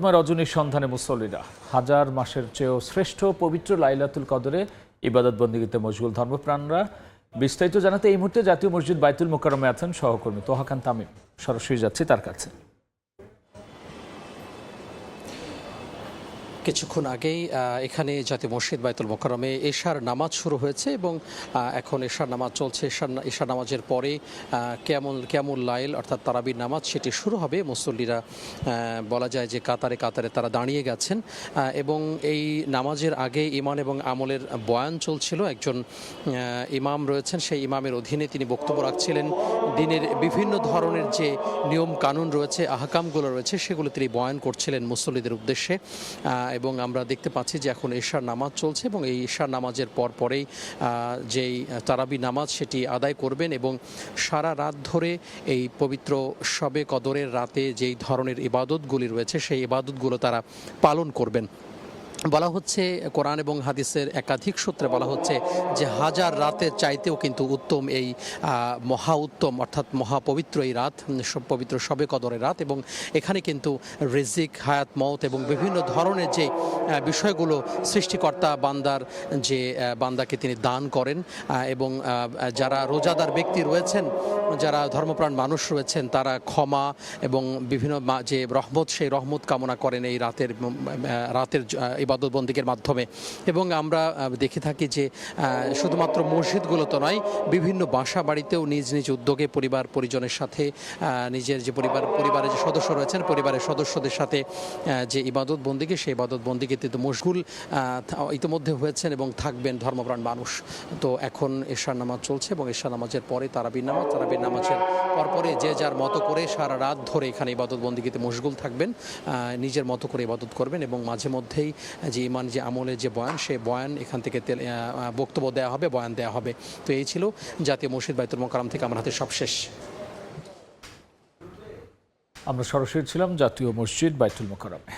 বরকতময় রজনীর সন্ধানে মুসল্লিরা হাজার মাসের চেয়েও শ্রেষ্ঠ পবিত্র লাইলাতুল কদরে ইবাদত বন্দেগীতে মশগুল ধর্মপ্রাণরা। বিস্তারিত জানাতে এই মুহূর্তে জাতীয় মসজিদ বাইতুল মোকাররমে আছেন সহকর্মী তোহা খান তামিম। সরাসরি যাচ্ছি তার কাছে। কিছুক্ষণ আগেই এখানে জাতীয় মসজিদ বাইতুল মোকাররমে এশার নামাজ শুরু হয়েছে এবং এখন এশার নামাজ চলছে। এশার নামাজের পরে কিয়ামুল লাইল অর্থাৎ তারাবির নামাজ সেটি শুরু হবে। মুসল্লিরা বলা যায় যে কাতারে কাতারে তারা দাঁড়িয়ে গেছেন এবং এই নামাজের আগে ইমান এবং আমলের বয়ান চলছিল। একজন ইমাম রয়েছেন, সেই ইমামের অধীনে তিনি বক্তব্য রাখছিলেন। দিনের বিভিন্ন ধরনের যে নিয়ম কানুন রয়েছে, আহকামগুলো রয়েছে, সেগুলো তিনি বয়ান করছিলেন মুসল্লিদের উদ্দেশ্যে। এবং আমরা দেখতে পাচ্ছি যে এখন এশার নামাজ চলছে এবং এই এশার নামাজের পরেই যেই তারাবি নামাজ সেটি আদায় করবেন এবং সারা রাত ধরে এই পবিত্র শবে কদরের রাতে যেই ধরনের ইবাদতগুলি রয়েছে সেই ইবাদতগুলো তারা পালন করবেন। বলা হচ্ছে, কোরআন এবং হাদিসের একাধিক সূত্রে বলা হচ্ছে যে হাজার রাতের চাইতেও কিন্তু উত্তম এই মহা উত্তম অর্থাৎ মহাপবিত্র এই রাত, পবিত্র শবে কদরের রাত। এবং এখানে কিন্তু রিজিক, হায়াত, মওত এবং বিভিন্ন ধরনের যে বিষয়গুলো সৃষ্টিকর্তা বান্দাকে তিনি দান করেন এবং যারা রোজাদার ব্যক্তি রয়েছেন, যারা ধর্মপ্রাণ মানুষ রয়েছেন, তারা ক্ষমা এবং বিভিন্ন যে রহমত, সেই রহমত কামনা করেন এই রাতের ইবাদত বন্দেগীর মাধ্যমে। এবং আমরা দেখে থাকি যে শুধুমাত্র মসজিদগুলোতে নয়, বিভিন্ন বাসা বাড়িতেও নিজ নিজ উদ্যোগে পরিবার পরিজনের সাথে নিজের যে পরিবারের যে সদস্য রয়েছেন, পরিবারের সদস্যদের সাথে যে ইবাদত বন্দেগী, সেই ইবাদত বন্দেগীতে তো মশগুল ইতিমধ্যে হয়েছেন এবং থাকবেন ধর্মপ্রাণ মানুষ। তো এখন এশার নামাজ চলছে এবং এশার নামাজের পরে তারাবির নামাজের পরপরে যে যার মতো করে সারা রাত ধরে এখানে ইবাদত বন্দেগীতে মশগুল থাকবেন, নিজের মতো করে ইবাদত করবেন এবং মাঝে মধ্যেই যে ইমান, যে আমলের যে বয়ান, সেই বয়ান এখান থেকে বক্তব্য দেওয়া হবে, বয়ান দেওয়া হবে। তো এই ছিল জাতীয় মসজিদ বাইতুল মোকাররম থেকে আমার হাতে সবশেষ। আমরা সরাসরি ছিলাম জাতীয় মসজিদ বাইতুল মোকাররমে।